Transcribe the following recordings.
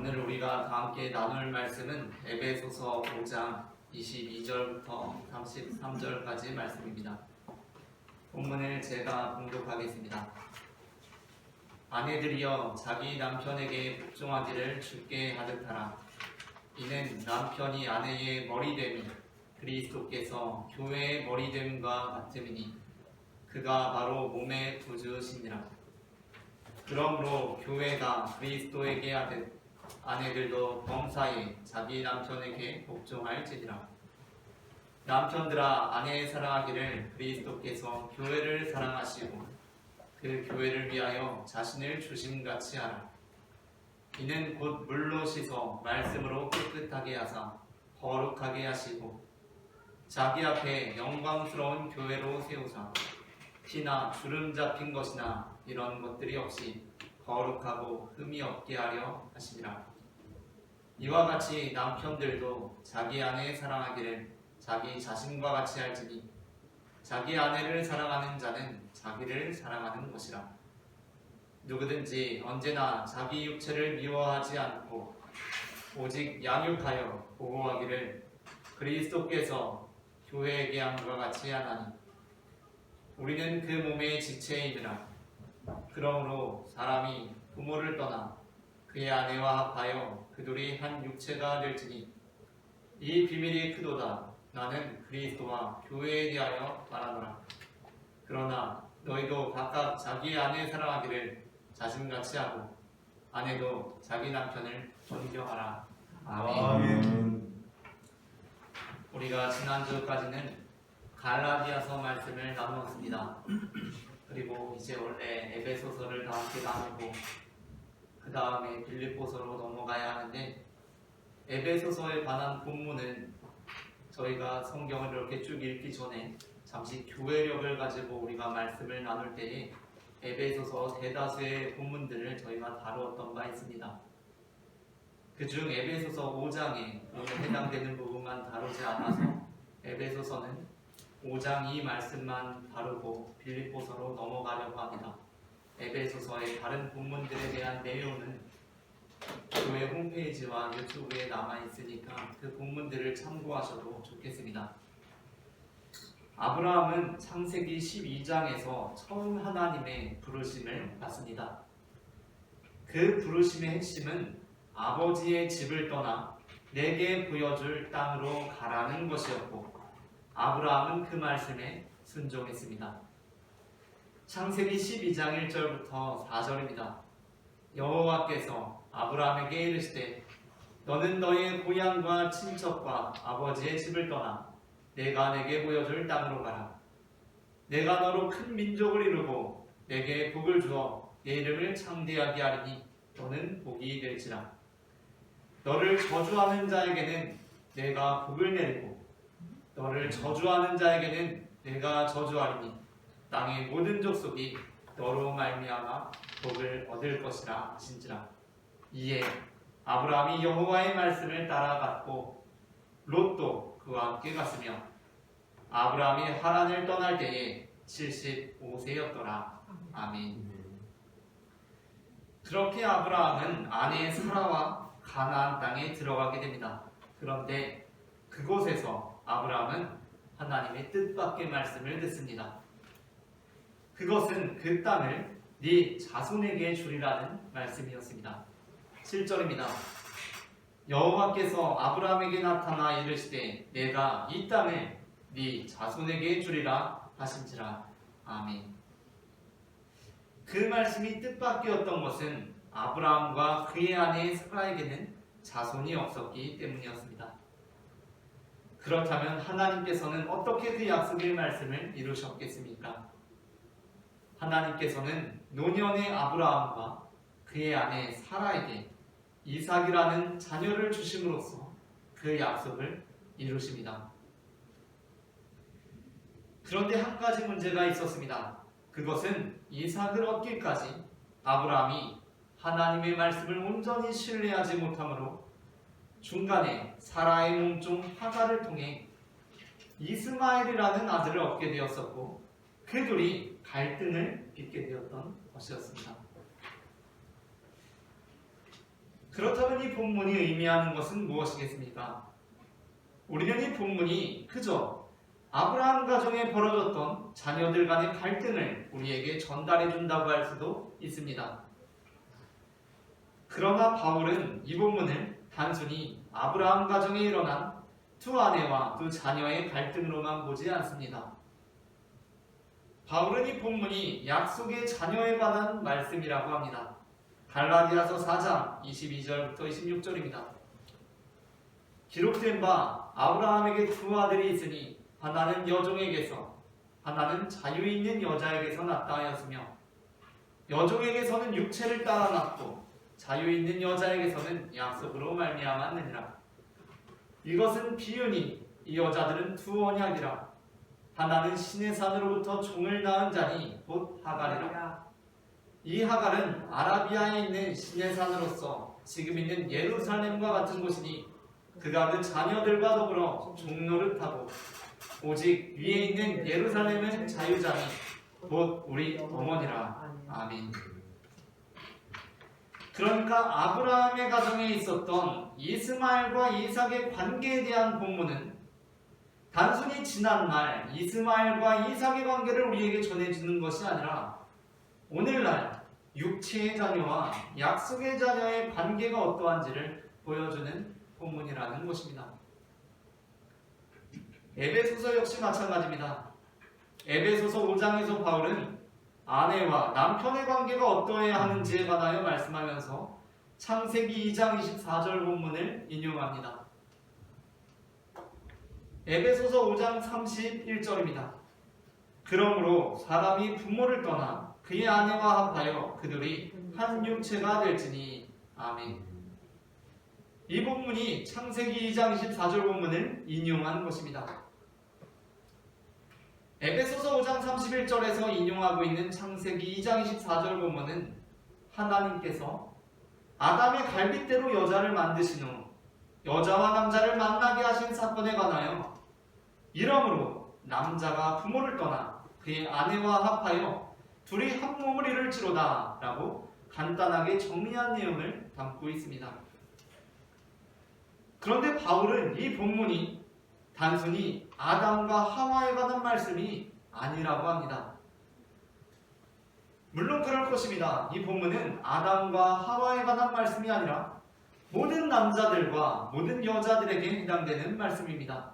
오늘 우리가 다 함께 나눌 말씀은 에베소서 5장 22절부터 33절까지 말씀입니다. 본문을 제가 봉독하겠습니다. 아내들이여 자기 남편에게 복종하기를 주께 하듯하라. 이는 남편이 아내의 머리됨이 그리스도께서 교회의 머리됨과 같음이니 그가 바로 몸의 구주시니라. 그러므로 교회가 그리스도에게 하듯 아내들도 범사에 자기 남편에게 복종할지니라. 남편들아 아내의 사랑하기를 그리스도께서 교회를 사랑하시고 그 교회를 위하여 자신을 주심같이 하라. 이는 곧 물로 씻어 말씀으로 깨끗하게 하사 거룩하게 하시고 자기 앞에 영광스러운 교회로 세우사 티나 주름 잡힌 것이나 이런 것들이 없이 거룩하고 흠이 없게 하려 하시니라. 이와 같이 남편들도 자기 아내의 사랑하기를 자기 자신과 같이 할지니 자기 아내를 사랑하는 자는 자기를 사랑하는 것이라. 누구든지 언제나 자기 육체를 미워하지 않고 오직 양육하여 보호하기를 그리스도께서 교회에게 함과 같이 하나니 우리는 그 몸의 지체이니라. 그러므로 사람이 부모를 떠나 그의 아내와 합하여 그둘이 한 육체가 될지니 이 비밀이 크도다. 나는 그리스도와 교회에 대하여 말하노라. 그러나 너희도 각각 자기 아내 사랑하기를 자신같이 하고 아내도 자기 남편을 존경하라. 아멘. 우리가 지난주까지는 갈라디아서 말씀을 나누었습니다. 그리고 이제 원래 에베소서를 다 함께 나누고 그 다음에 빌립보서로 넘어가야 하는데, 에베소서에 관한 본문은 저희가 성경을 이렇게 쭉 읽기 전에 잠시 교회력을 가지고 우리가 말씀을 나눌 때에 에베소서 대다수의 본문들을 저희가 다루었던 바 있습니다. 그중 에베소서 5장에 오늘 해당되는 부분만 다루지 않아서 에베소서는 5장 이 말씀만 다루고 빌립보서로 넘어가려고 합니다. 에베소서의 다른 본문들에 대한 내용은 교회 홈페이지와 유튜브에 남아있으니까 그 본문들을 참고하셔도 좋겠습니다. 아브라함은 창세기 12장에서 처음 하나님의 부르심을 받습니다. 그 부르심의 핵심은 아버지의 집을 떠나 내게 보여줄 땅으로 가라는 것이었고, 아브라함은 그 말씀에 순종했습니다. 창세기 12장 1절부터 4절입니다. 여호와께서 아브라함에게 이르시되 너는 너의 고향과 친척과 아버지의 집을 떠나 내가 내게 보여줄 땅으로 가라. 내가 너로 큰 민족을 이루고 내게 복을 주어 내 이름을 창대하게 하리니 너는 복이 될지라. 너를 저주하는 자에게는 내가 복을 내리고 너를 저주하는 자에게는 내가 저주하리니 땅의 모든 족속이 너로 말미암아 복을 얻을 것이라 하신지라. 이에 아브라함이 여호와의 말씀을 따라갔고 롯도 그와 함께 갔으며 아브라함이 하란을 떠날 때에 75세였더라. 아멘. 그렇게 아브라함은 아내 사라와 가나안 땅에 들어가게 됩니다. 그런데 그곳에서 아브라함은 하나님의 뜻밖의 말씀을 듣습니다. 그것은 그 땅을 네 자손에게 주리라는 말씀이었습니다. 7절입니다. 여호와께서 아브라함에게 나타나 이르시되 내가 이 땅을 네 자손에게 주리라 하신지라. 아멘. 그 말씀이 뜻밖이었던 것은 아브라함과 그의 아내 사라에게는 자손이 없었기 때문이었습니다. 그렇다면 하나님께서는 어떻게 그 약속의 말씀을 이루셨겠습니까? 하나님께서는 노년의 아브라함과 그의 아내 사라에게 이삭이라는 자녀를 주심으로써 그 약속을 이루십니다. 그런데 한 가지 문제가 있었습니다. 그것은 이삭을 얻기까지 아브라함이 하나님의 말씀을 온전히 신뢰하지 못하므로 중간에 사라의 몸종 하가를 통해 이스마엘이라는 아들을 얻게 되었었고, 그 둘이 갈등을 빚게 되었던 것이었습니다. 그렇다면 이 본문이 의미하는 것은 무엇이겠습니까? 우리는 이 본문이 그저 아브라함 가정에 벌어졌던 자녀들 간의 갈등을 우리에게 전달해 준다고 할 수도 있습니다. 그러나 바울은 이 본문을 단순히 아브라함 가정에 일어난 두 아내와 두 자녀의 갈등으로만 보지 않습니다. 바울은 이 본문이 약속의 자녀에 관한 말씀이라고 합니다. 갈라디아서 4장 22절부터 26절입니다. 기록된 바 아브라함에게 두 아들이 있으니 하나는 여종에게서 하나는 자유 있는 여자에게서 났다 하였으며 여종에게서는 육체를 따라 났고 자유 있는 여자에게서는 약속으로 말미암았느니라. 이것은 비유니 이 여자들은 두 언약이라. 하나는 신의 산으로부터 종을 낳은 자니 곧 하갈이라. 이 하갈은 아라비아에 있는 신의 산으로서 지금 있는 예루살렘과 같은 곳이니 그가 그 자녀들과 더불어 종노릇하고 오직 위에 있는 예루살렘은 자유자니 곧 우리 어머니라. 아멘. 그러니까 아브라함의 가정에 있었던 이스마엘과 이삭의 관계에 대한 본문은 단순히 지난날 이스마엘과 이삭의 관계를 우리에게 전해주는 것이 아니라 오늘날 육체의 자녀와 약속의 자녀의 관계가 어떠한지를 보여주는 본문이라는 것입니다. 에베소서 역시 마찬가지입니다. 에베소서 5장에서 바울은 아내와 남편의 관계가 어떠해야 하는지에 관하여 말씀하면서 창세기 2장 24절 본문을 인용합니다. 에베소서 5장 31절입니다. 그러므로 사람이 부모를 떠나 그의 아내와 합하여 그들이 한 육체가 될지니. 아멘. 이 본문이 창세기 2장 24절 본문을 인용한 것입니다. 에베소서 5장 31절에서 인용하고 있는 창세기 2장 24절 본문은 하나님께서 아담의 갈빗대로 여자를 만드신 후 여자와 남자를 만나게 하신 사건에 관하여 이러므로 남자가 부모를 떠나 그의 아내와 합하여 둘이 한 몸을 이룰지로다 라고 간단하게 정리한 내용을 담고 있습니다. 그런데 바울은 이 본문이 단순히 아담과 하와에 관한 말씀이 아니라고 합니다. 물론 그럴 것입니다. 이 본문은 아담과 하와에 관한 말씀이 아니라 모든 남자들과 모든 여자들에게 해당되는 말씀입니다.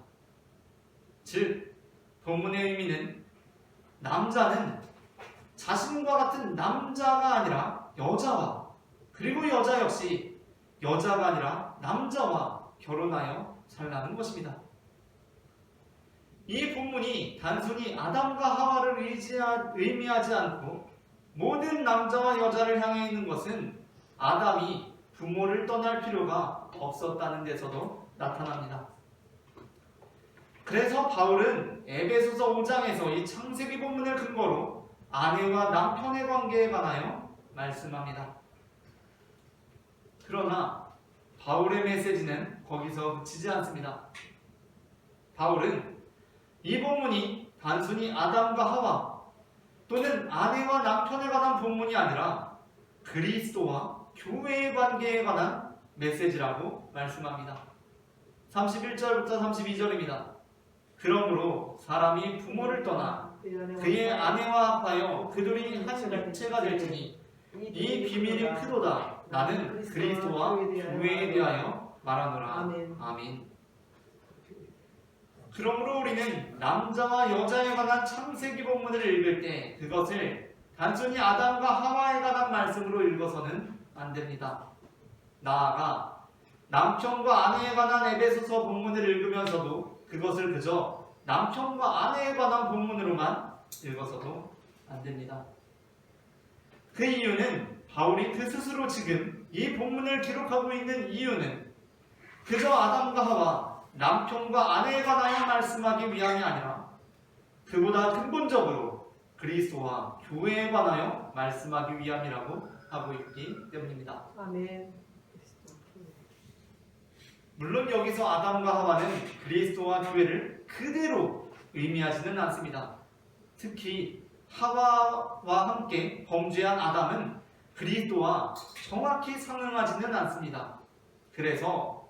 즉, 본문의 의미는 남자는 자신과 같은 남자가 아니라 여자와, 그리고 여자 역시 여자가 아니라 남자와 결혼하여 살라는 것입니다. 이 본문이 단순히 아담과 하와를 의미하지 않고 모든 남자와 여자를 향해 있는 것은 아담이 부모를 떠날 필요가 없었다는 데서도 나타납니다. 그래서 바울은 에베소서 5장에서 이 창세기 본문을 근거로 아내와 남편의 관계에 관하여 말씀합니다. 그러나 바울의 메시지는 거기서 그치지 않습니다. 바울은 이 본문이 단순히 아담과 하와 또는 아내와 남편에 관한 본문이 아니라 그리스도와 교회의 관계에 관한 메시지라고 말씀합니다. 31절부터 32절입니다. 그러므로 사람이 부모를 떠나 그의 아내와 합하여 그들이 한 육체가 될지니 이 비밀이 크도다. 나는 그리스도와 교회에 대하여 말하노라. 아멘. 그러므로 우리는 남자와 여자에 관한 창세기 본문을 읽을 때 그것을 단순히 아담과 하와에 관한 말씀으로 읽어서는 안 됩니다. 나아가 남편과 아내에 관한 에베소서 본문을 읽으면서도 그것을 그저 남편과 아내에 관한 본문으로만 읽어서도 안 됩니다. 그 이유는 바울이 그 스스로 지금 이 본문을 기록하고 있는 이유는 그저 아담과 하와 남편과 아내에 관하여 말씀하기 위함이 아니라 그보다 근본적으로 그리스도와 교회에 관하여 말씀하기 위함이라고 하고 있기 때문입니다. 아멘. 물론 여기서 아담과 하와는 그리스도와 교회를 그대로 의미하지는 않습니다. 특히 하와와 함께 범죄한 아담은 그리스도와 정확히 상응하지는 않습니다. 그래서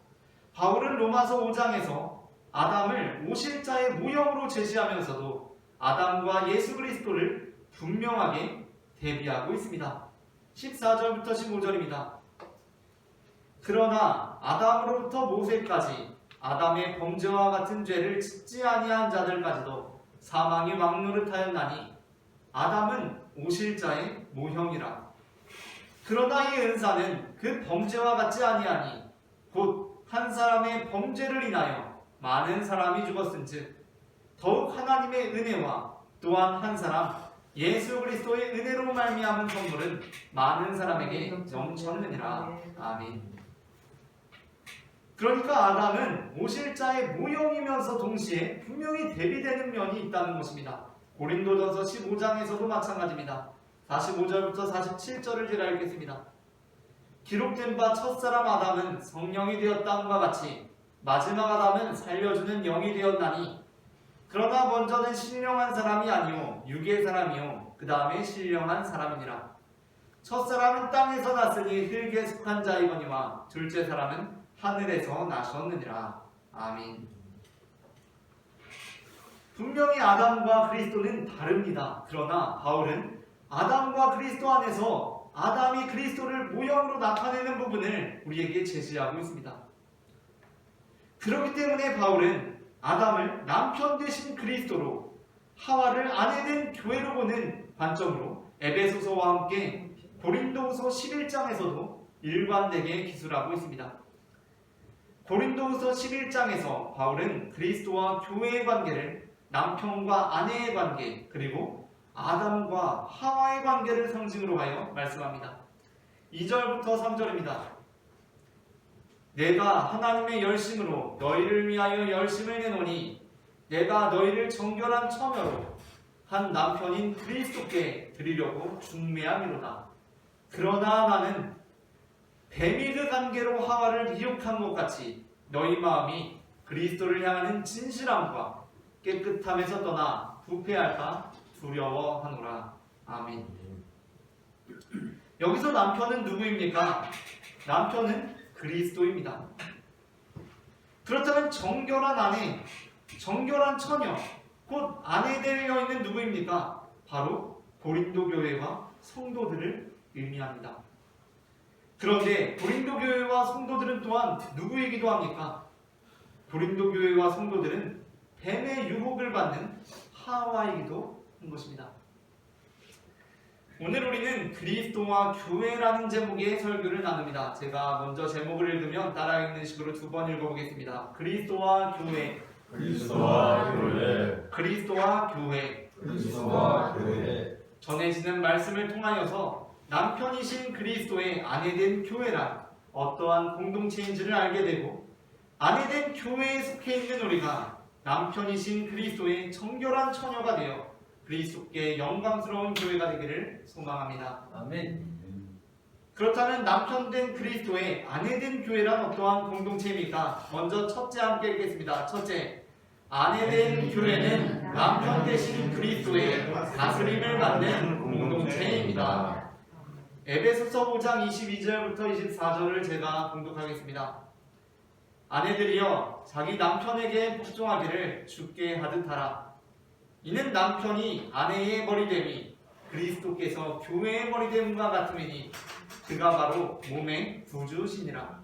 바울은 로마서 5장에서 아담을 오실자의 모형으로 제시하면서도 아담과 예수 그리스도를 분명하게 대비하고 있습니다. 14절부터 15절입니다. 그러나 아담으로부터 모세까지 아담의 범죄와 같은 죄를 짓지 아니한 자들까지도 사망이 왕노릇하였나니 아담은 오실 자의 모형이라. 그러나 이 은사는 그 범죄와 같지 아니하니 곧 한 사람의 범죄를 인하여 많은 사람이 죽었은즉 더욱 하나님의 은혜와 또한 한 사람 예수 그리스도의 은혜로 말미암은 선물은 많은 사람에게 넘쳤느니라. 아멘. 그러니까 아담은 오실 자의 모형이면서 동시에 분명히 대비되는 면이 있다는 것입니다. 고린도전서 15장에서도 마찬가지입니다. 45절부터 47절을 제가 읽겠습니다. 기록된 바 첫사람 아담은 성령이 되었다함과 같이 마지막 아담은 살려주는 영이 되었나니 그러나 먼저는 신령한 사람이 아니요 육의 사람이요 그 다음에 신령한 사람이니라. 첫사람은 땅에서 났으니 흙에 속한 자이거니와 둘째 사람은 하늘에서 나셨느니라. 아멘. 분명히 아담과 그리스도는 다릅니다. 그러나 바울은 아담과 그리스도 안에서 아담이 그리스도를 모형으로 나타내는 부분을 우리에게 제시하고 있습니다. 그렇기 때문에 바울은 아담을 남편 되신 그리스도로 하와를 아내 된 교회로 보는 관점으로 에베소서와 함께 고린도후서 11장에서도 일관되게 기술하고 있습니다. 고린도후서 11장에서 바울은 그리스도와 교회의 관계를 남편과 아내의 관계 그리고 아담과 하와의 관계를 상징으로 하여 말씀합니다. 2절부터 3절입니다. 내가 하나님의 열심으로 너희를 위하여 열심을 내노니 내가 너희를 정결한 처녀로 한 남편인 그리스도께 드리려고 중매함이로다. 그러나 나는 뱀이 그 관계로 하와를 미혹한 것 같이 너희 마음이 그리스도를 향하는 진실함과 깨끗함에서 떠나 부패할까 두려워하노라. 아멘. 여기서 남편은 누구입니까? 남편은 그리스도입니다. 그렇다면 정결한 아내, 정결한 처녀, 곧 아내 될 여인은 누구입니까? 바로 고린도 교회와 성도들을 의미합니다. 그런데 고린도 교회와 성도들은 또한 누구이기도 합니까? 고린도 교회와 성도들은 뱀의 유혹을 받는 하와이기도 한 것입니다. 오늘 우리는 그리스도와 교회라는 제목의 설교를 나눕니다. 제가 먼저 제목을 읽으면 따라 읽는 식으로 두 번 읽어보겠습니다. 그리스도와 교회, 그리스도와 교회, 그리스도와 교회. 그리스도와 교회. 전해지는 말씀을 통하여서 남편이신 그리스도의 아내된 교회란 어떠한 공동체인지를 알게 되고 아내된 교회에 속해 있는 우리가 남편이신 그리스도의 정결한 처녀가 되어 그리스도께 영광스러운 교회가 되기를 소망합니다. 아멘. 그렇다면 남편된 그리스도의 아내된 교회란 어떠한 공동체입니까? 먼저 첫째 함께 읽겠습니다. 첫째, 아내된 교회는 남편 되신 그리스도의 다스림을 받는 공동체입니다. 에베소서 5장 22절부터 24절을 제가 공독하겠습니다. 아내들이여 자기 남편에게 복종하기를 주께 하듯 하라. 이는 남편이 아내의 머리됨이 그리스도께서 교회의 머리됨과 같음이니 그가 바로 몸의 구주시니라.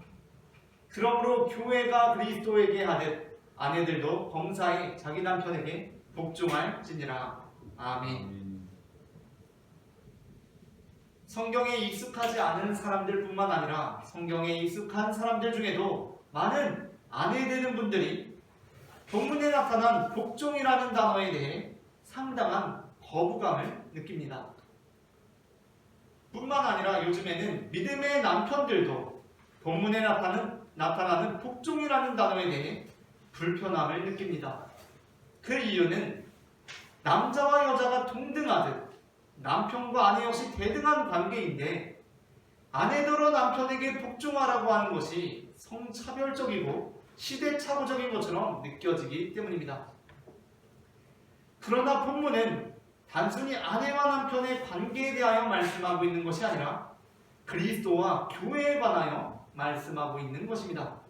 그러므로 교회가 그리스도에게 하듯 아내들도 범사에 자기 남편에게 복종할지니라. 아멘. 성경에 익숙하지 않은 사람들뿐만 아니라 성경에 익숙한 사람들 중에도 많은 아내 되는 분들이 본문에 나타난 복종이라는 단어에 대해 상당한 거부감을 느낍니다. 뿐만 아니라 요즘에는 믿음의 남편들도 본문에 나타나는 복종이라는 단어에 대해 불편함을 느낍니다. 그 이유는 남자와 여자가 동등하듯 남편과 아내 역시 대등한 관계인데 아내더러 남편에게 복종하라고 하는 것이 성차별적이고 시대착오적인 것처럼 느껴지기 때문입니다. 그러나 본문은 단순히 아내와 남편의 관계에 대하여 말씀하고 있는 것이 아니라 그리스도와 교회에 관하여 말씀하고 있는 것입니다.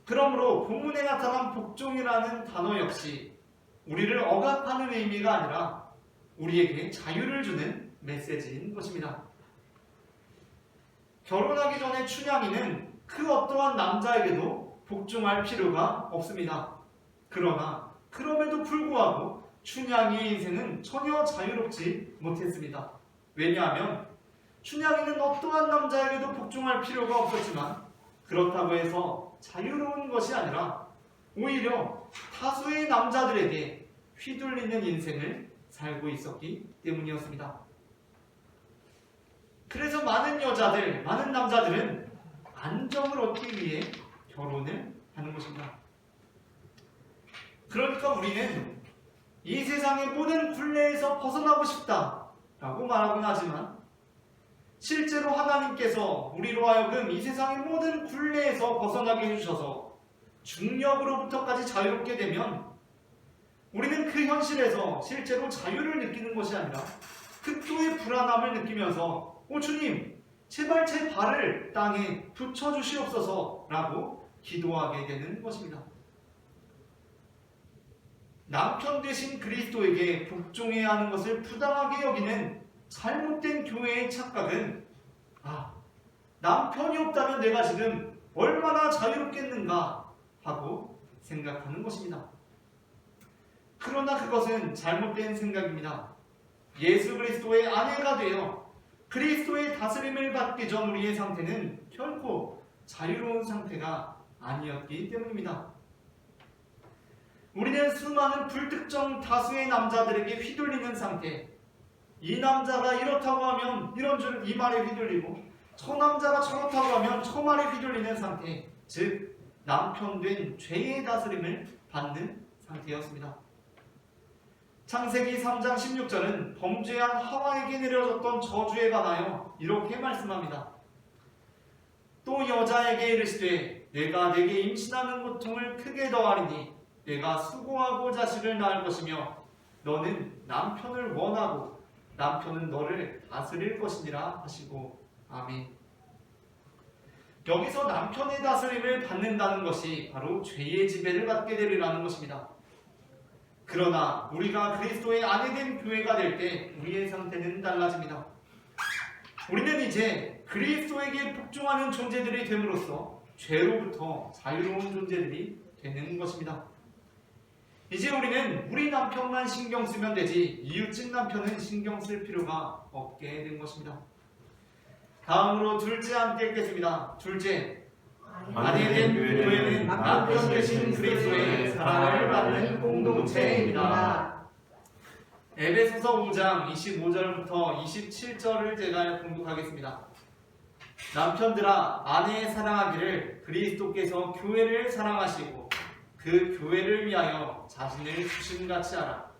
그러므로 본문에 나타난 복종이라는 단어 역시 우리를 억압하는 의미가 아니라 우리에게 자유를 주는 메시지인 것입니다. 결혼하기 전에 춘향이는 그 어떠한 남자에게도 복종할 필요가 없습니다. 그러나 그럼에도 불구하고 춘향이의 인생은 전혀 자유롭지 못했습니다. 왜냐하면 춘향이는 어떠한 남자에게도 복종할 필요가 없었지만 그렇다고 해서 자유로운 것이 아니라 오히려 다수의 남자들에게 휘둘리는 인생을 살고 있었기 때문이었습니다. 그래서 많은 여자들, 많은 남자들은 안정을 얻기 위해 결혼을 하는 것입니다. 그러니까 우리는 이 세상의 모든 굴레에서 벗어나고 싶다라고 말하곤 하지만 실제로 하나님께서 우리로 하여금 이 세상의 모든 굴레에서 벗어나게 해주셔서 중력으로부터까지 자유롭게 되면 우리는 그 현실에서 실제로 자유를 느끼는 것이 아니라 극도의 불안함을 느끼면서 주님, 제발 제 발을 땅에 붙여주시옵소서 라고 기도하게 되는 것입니다. 남편 대신 그리스도에게 복종해야 하는 것을 부당하게 여기는 잘못된 교회의 착각은 남편이 없다면 내가 지금 얼마나 자유롭겠는가 하고 생각하는 것입니다. 그러나 그것은 잘못된 생각입니다. 예수 그리스도의 아내가 되어 그리스도의 다스림을 받기 전 우리의 상태는 결코 자유로운 상태가 아니었기 때문입니다. 우리는 수많은 불특정 다수의 남자들에게 휘둘리는 상태, 이 남자가 이렇다고 하면 이런 줄 이 말에 휘둘리고 저 남자가 저렇다고 하면 저 말에 휘둘리는 상태, 즉 남편된 죄의 다스림을 받는 상태였습니다. 창세기 3장 16절은 범죄한 하와에게 내려졌던 저주에 관하여 이렇게 말씀합니다. 또 여자에게 이르시되 내가 내게 임신하는 고통을 크게 더하리니 내가 수고하고 자식을 낳을 것이며 너는 남편을 원하고 남편은 너를 다스릴 것이니라 하시고 아멘. 여기서 남편의 다스림을 받는다는 것이 바로 죄의 지배를 받게 되리라는 것입니다. 그러나 우리가 그리스도의 아내된 교회가 될 때 우리의 상태는 달라집니다. 우리는 이제 그리스도에게 복종하는 존재들이 됨으로써 죄로부터 자유로운 존재들이 되는 것입니다. 이제 우리는 우리 남편만 신경 쓰면 되지 이웃집 남편은 신경 쓸 필요가 없게 된 것입니다. 다음으로 둘째 함께 읽겠습니다. 둘째, 아내된 교회는 남편 대신 그리스도의 사랑을 받는 공동체입니다. 에베소서 5장 25절부터 27절을 제가 공독하겠습니다. 남편들아, 아내 사랑하기를 그리스도께서 교회를 사랑하시고 그 교회를 위하여 자신을 주심같이 하라.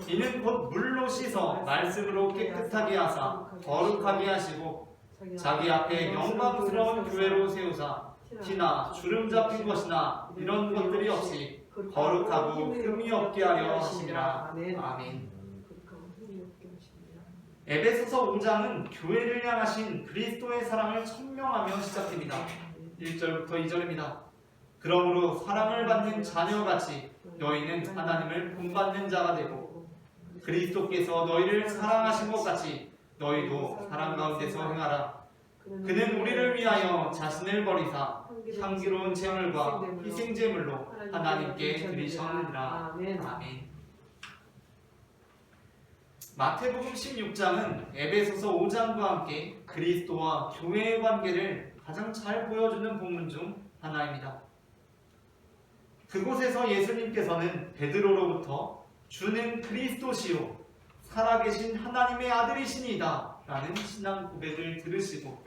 이는 곧 물로 씻어 말씀으로 깨끗하게 하사 거룩하게 하시고 자기 앞에 영광스러운 교회로 세우사 티나 주름 잡힌 것이나 이런 것들이 없이 거룩하고 흠이 없게 하려 하시니라. 아멘. 에베소서 5장은 교회를 향하신 그리스도의 사랑을 천명하며 시작됩니다. 1절부터 2절입니다. 그러므로 사랑을 받는 자녀같이 너희는 하나님을 본받는 자가 되고 그리스도께서 너희를 사랑하신 것 같이 너희도 사랑 가운데서 행하라. 그는 우리를 위하여 자신을 버리사 향기로운 제물과 희생제물로 하나님께 드리셨느니라. 아멘. 마태복음 16장은 에베소서 5장과 함께 그리스도와 교회의 관계를 가장 잘 보여주는 본문 중 하나입니다. 그곳에서 예수님께서는 베드로로부터 주는 그리스도시요 살아계신 하나님의 아들이시니이다 라는 신앙 고백을 들으시고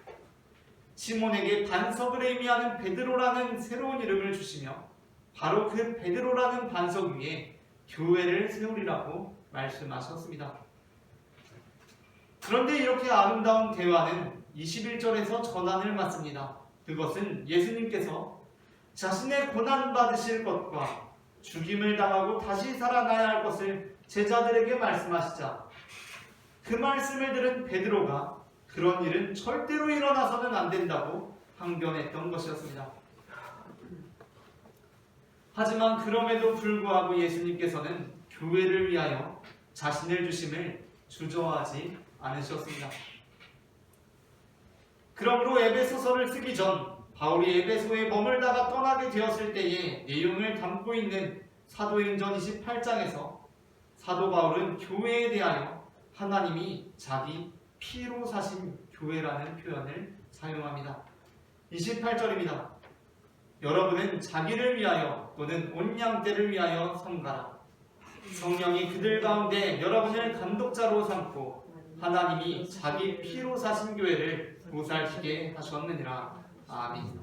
시몬에게 반석을 의미하는 베드로라는 새로운 이름을 주시며 바로 그 베드로라는 반석 위에 교회를 세우리라고 말씀하셨습니다. 그런데 이렇게 아름다운 대화는 21절에서 전환을 맞습니다. 그것은 예수님께서 자신의 고난받으실 것과 죽임을 당하고 다시 살아나야 할 것을 제자들에게 말씀하시자 그 말씀을 들은 베드로가 그런 일은 절대로 일어나서는 안 된다고 항변했던 것이었습니다. 하지만 그럼에도 불구하고 예수님께서는 교회를 위하여 자신을 주심을 주저하지 않으셨습니다. 그러므로 에베소서를 쓰기 전 바울이 에베소에 머물다가 떠나게 되었을 때의 내용을 담고 있는 사도행전 28장에서 사도 바울은 교회에 대하여 하나님이 자기 피로 사신 교회라는 표현을 사용합니다. 28절입니다. 여러분은 자기를 위하여 또는 온 양떼를 위하여 섬가라. 성령이 그들 가운데 여러분을 감독자로 삼고 하나님이 자기 피로 사신 교회를 보살피게 하셨느니라. 아멘.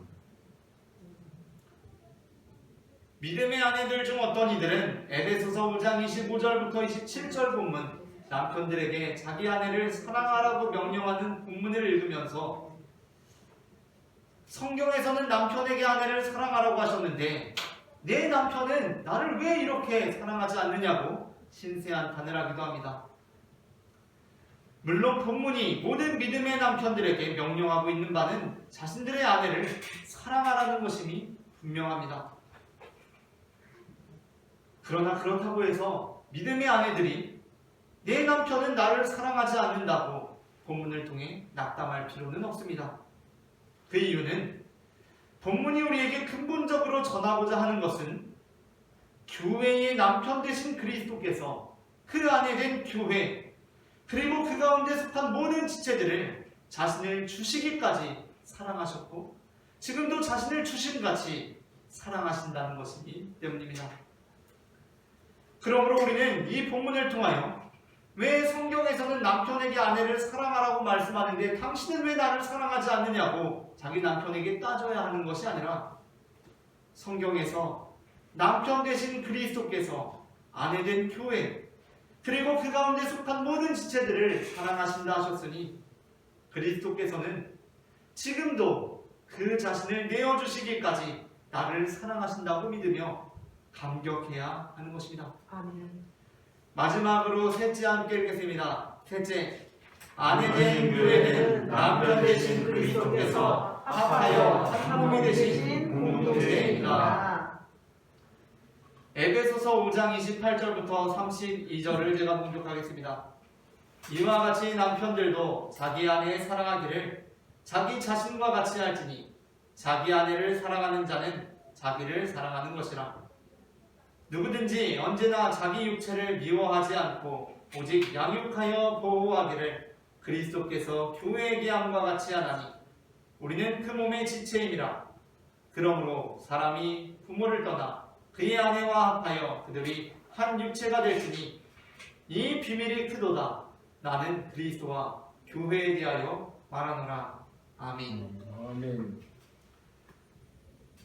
믿음의 아내들 중 어떤 이들은 에베소서 5장 25절부터 27절 본문 남편들에게 자기 아내를 사랑하라고 명령하는 본문을 읽으면서 성경에서는 남편에게 아내를 사랑하라고 하셨는데 내 남편은 나를 왜 이렇게 사랑하지 않느냐고 신세한탄을 하기도 합니다. 물론 본문이 모든 믿음의 남편들에게 명령하고 있는 바는 자신들의 아내를 사랑하라는 것임이 분명합니다. 그러나 그렇다고 해서 믿음의 아내들이 내 남편은 나를 사랑하지 않는다고 본문을 통해 낙담할 필요는 없습니다. 그 이유는 본문이 우리에게 근본적으로 전하고자 하는 것은 교회의 남편 되신 그리스도께서 그 안에 된 교회 그리고 그 가운데 속한 모든 지체들을 자신을 주시기까지 사랑하셨고 지금도 자신을 주심같이 사랑하신다는 것이기 때문입니다. 그러므로 우리는 이 본문을 통하여 왜 성경에서는 남편에게 아내를 사랑하라고 말씀하는데 당신은 왜 나를 사랑하지 않느냐고 자기 남편에게 따져야 하는 것이 아니라 성경에서 남편 되신 그리스도께서 아내 된 교회 그리고 그 가운데 속한 모든 지체들을 사랑하신다 하셨으니 그리스도께서는 지금도 그 자신을 내어주시기까지 나를 사랑하신다고 믿으며 감격해야 하는 것입니다. 아멘. 마지막으로 셋째 함께 읽겠습니다. 셋째, 아내 된 교회는 남편 되신 그리스도께서 합하여 한 몸이 되신 공동체이다. 에베소서 5장 28절부터 32절을 제가 봉독하겠습니다. 이와 같이 남편들도 자기 아내의 사랑하기를 자기 자신과 같이 할지니 자기 아내를 사랑하는 자는 자기를 사랑하는 것이라. 누구든지 언제나 자기 육체를 미워하지 않고 오직 양육하여 보호하기를 그리스도께서 교회에게 함과 같이 하나니 우리는 그 몸의 지체임이라. 그러므로 사람이 부모를 떠나 그의 아내와 합하여 그들이 한 육체가 될지니 이 비밀이 크도다. 나는 그리스도와 교회에 대하여 말하노라. 아멘. 아멘.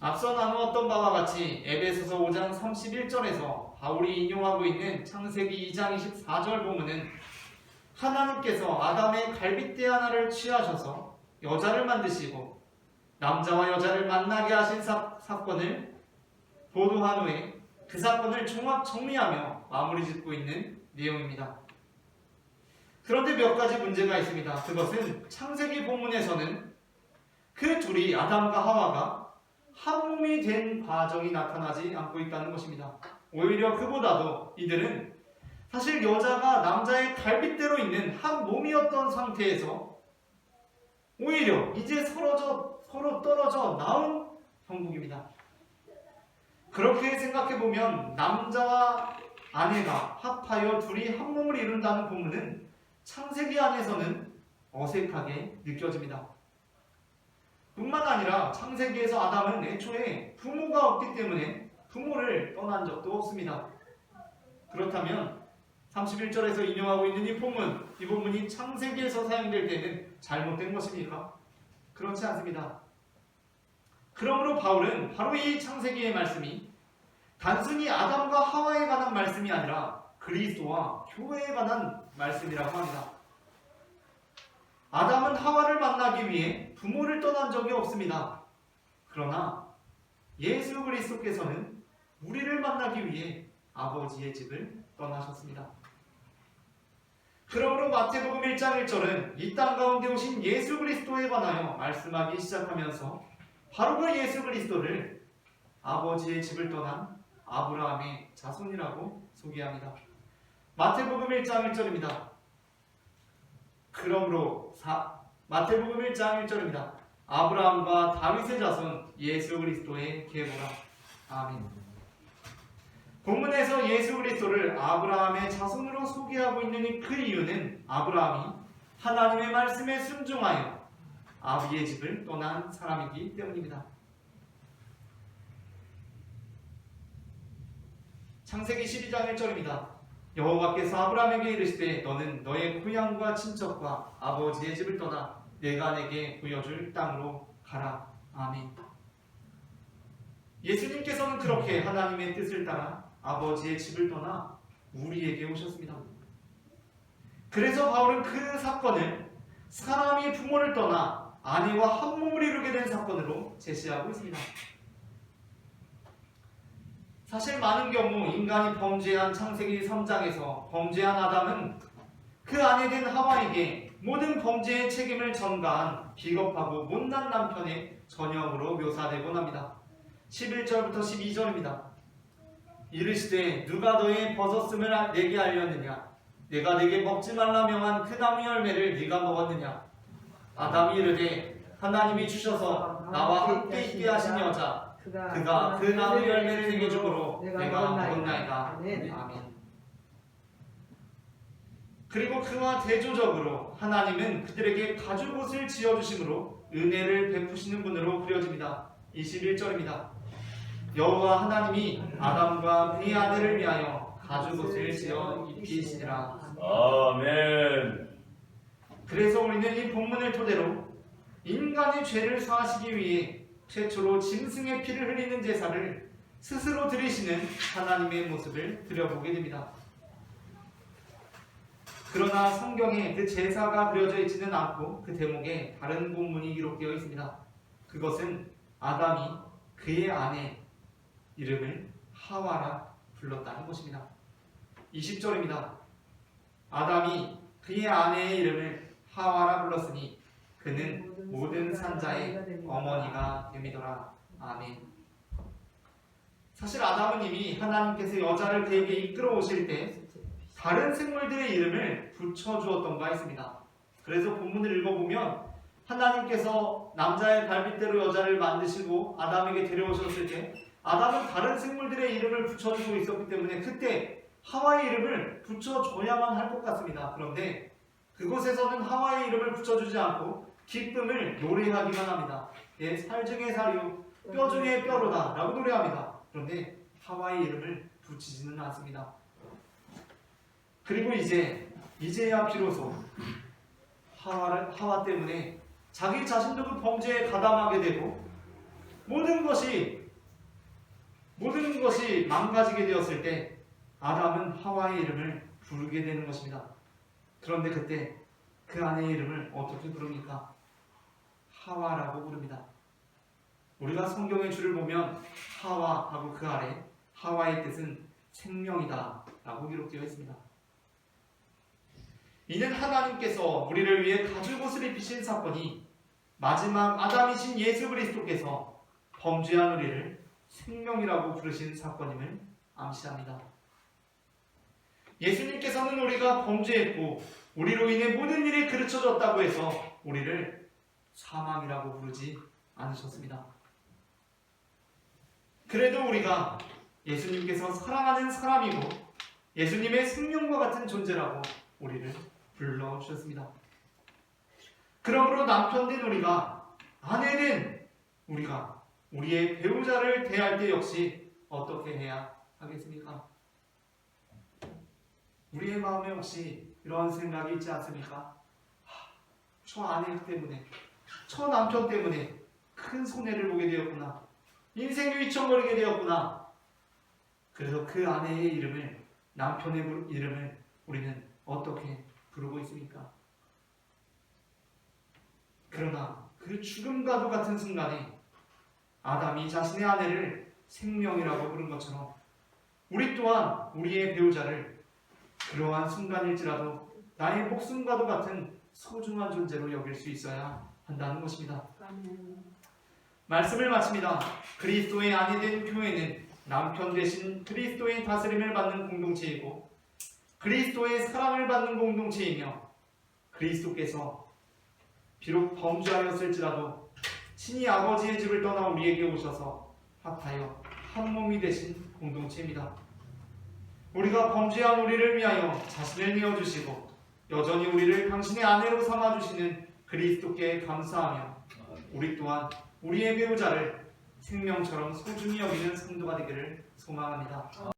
앞서 나누었던 바와 같이 에베소서 5장 31절에서 바울이 인용하고 있는 창세기 2장 24절 본문은 하나님께서 아담의 갈빗대 하나를 취하셔서 여자를 만드시고 남자와 여자를 만나게 하신 사건을 보도한 후에 그 사건을 종합 정리하며 마무리 짓고 있는 내용입니다. 그런데 몇 가지 문제가 있습니다. 그것은 창세기 본문에서는 그 둘이 아담과 하와가 한 몸이 된 과정이 나타나지 않고 있다는 것입니다. 오히려 그보다도 이들은 사실 여자가 남자의 갈빗대로 있는 한 몸이었던 상태에서 오히려 이제 서로 떨어져 나온 형국입니다. 그렇게 생각해보면 남자와 아내가 합하여 둘이 한 몸을 이룬다는 본문은 창세기 안에서는 어색하게 느껴집니다. 뿐만 아니라 창세기에서 아담은 애초에 부모가 없기 때문에 부모를 떠난 적도 없습니다. 그렇다면 31절에서 인용하고 있는 이 본문이 창세기에서 사용될 때는 잘못된 것입니까? 그렇지 않습니다. 그러므로 바울은 바로 이 창세기의 말씀이 단순히 아담과 하와에 관한 말씀이 아니라 그리스도와 교회에 관한 말씀이라고 합니다. 아담은 하와를 만나기 위해 부모를 떠난 적이 없습니다. 그러나 예수 그리스도께서는 우리를 만나기 위해 아버지의 집을 떠나셨습니다. 그러므로 마태복음 1장 1절은 이 땅 가운데 오신 예수 그리스도에 관하여 말씀하기 시작하면서 바로 그 예수 그리스도를 아버지의 집을 떠난 아브라함의 자손이라고 소개합니다. 마태복음 1장 1절입니다. 마태복음 1장 1절입니다. 아브라함과 다윗의 자손 예수 그리스도의 계보라. 아멘. 본문에서 예수 그리스도를 아브라함의 자손으로 소개하고 있는 그 이유는 아브라함이 하나님의 말씀에 순종하여 아비의 집을 떠난 사람이기 때문입니다. 창세기 12장 1절입니다. 여호와께서 아브라함에게 이르시되 너는 너의 고향과 친척과 아버지의 집을 떠나 내가 내게 보여줄 땅으로 가라. 아멘. 예수님께서는 그렇게 하나님의 뜻을 따라 아버지의 집을 떠나 우리에게 오셨습니다. 그래서 바울은 그 사건을 사람이 부모를 떠나 아내와 한 몸을 이루게 된 사건으로 제시하고 있습니다. 사실 많은 경우 인간이 범죄한 창세기 3장에서 범죄한 아담은 그 아내 된 하와에게 모든 범죄의 책임을 전가한 비겁하고 못난 남편의 전형으로 묘사되곤 합니다. 11절부터 12절입니다. 이르시되 누가 너의 벗었음을 내게 알렸느냐? 내가 내게 먹지 말라 명한 그 나무 열매를 네가 먹었느냐? 아담이 이르되 하나님이 주셔서 나와 함께 있게 하신 여자 그가 그 나무 열매를 내게 주므로 내가 먹었나이다. 아멘. 그리고 그와 대조적으로 하나님은 그들에게 가죽옷을 지어주심으로 은혜를 베푸시는 분으로 그려집니다. 21절입니다. 여호와 하나님이 아담과 그의 아내를 위하여 가죽옷을 지어 입히시니라. 아멘. 그래서 우리는 이 본문을 토대로 인간의 죄를 사하시기 위해 최초로 짐승의 피를 흘리는 제사를 스스로 드리시는 하나님의 모습을 들여보게 됩니다. 그러나 성경에 그 제사가 그려져 있지는 않고 그 대목에 다른 본문이 기록되어 있습니다. 그것은 아담이 그의 아내 이름을 하와라 불렀다는 것입니다. 20절입니다. 아담이 그의 아내의 이름을 하와라 불렀으니 그는 모든 산자의 어머니가 됨이더라. 아멘. 사실 아담은 이미 하나님께서 여자를 그에게 이끌어 오실 때 다른 생물들의 이름을 붙여주었던 바 있습니다. 그래서 본문을 읽어보면 하나님께서 남자의 발빗대로 여자를 만드시고 아담에게 데려오셨을 때 아담은 다른 생물들의 이름을 붙여주고 있었기 때문에 그때 하와의 이름을 붙여줘야만 할 것 같습니다. 그런데 그곳에서는 하와의 이름을 붙여주지 않고 기쁨을 노래하기만 합니다. 예, 살 중에 살이요 뼈 중에 뼈로다 라고 노래합니다. 그런데 하와의 이름을 붙이지는 않습니다. 그리고 이제야 비로소 하와 때문에 자기 자신도 그 범죄에 가담하게 되고 모든 것이 망가지게 되었을 때 아담은 하와의 이름을 부르게 되는 것입니다. 그런데 그때 그 아내의 이름을 어떻게 부릅니까? 하와라고 부릅니다. 우리가 성경의 줄을 보면 하와하고 그 아래 하와의 뜻은 생명이다 라고 기록되어 있습니다. 이는 하나님께서 우리를 위해 가죽옷을 입히신 사건이 마지막 아담이신 예수 그리스도께서 범죄한 우리를 생명이라고 부르신 사건임을 암시합니다. 예수님께서는 우리가 범죄했고 우리로 인해 모든 일이 그르쳐졌다고 해서 우리를 사망이라고 부르지 않으셨습니다. 그래도 우리가 예수님께서 사랑하는 사람이고 예수님의 생명과 같은 존재라고 우리를 불러주셨습니다. 그러므로 남편된 우리가, 아내된 우리가 우리의 배우자를 대할 때 역시 어떻게 해야 하겠습니까? 우리의 마음에 혹시 이런 생각이 있지 않습니까? 저 아내 때문에, 저 남편 때문에 큰 손해를 보게 되었구나. 인생이 휘청거리게 되었구나. 그래서 그 아내의 이름을, 남편의 이름을 우리는 어떻게 부르고 있습니까? 그러나 그 죽음과도 같은 순간에 아담이 자신의 아내를 생명이라고 부른 것처럼 우리 또한 우리의 배우자를 그러한 순간일지라도 나의 목숨과도 같은 소중한 존재로 여길 수 있어야 한다는 것입니다. 말씀을 마칩니다. 그리스도의 아내 된 교회는 남편 대신 그리스도의 다스림을 받는 공동체이고 그리스도의 사랑을 받는 공동체이며 그리스도께서 비록 범죄하였을지라도 친히 아버지의 집을 떠나 우리에게 오셔서 합하여 한 몸이 되신 공동체입니다. 우리가 범죄한 우리를 위하여 자신을 내어주시고 여전히 우리를 당신의 아내로 삼아주시는 그리스도께 감사하며 우리 또한 우리의 배우자를 생명처럼 소중히 여기는 성도가 되기를 소망합니다.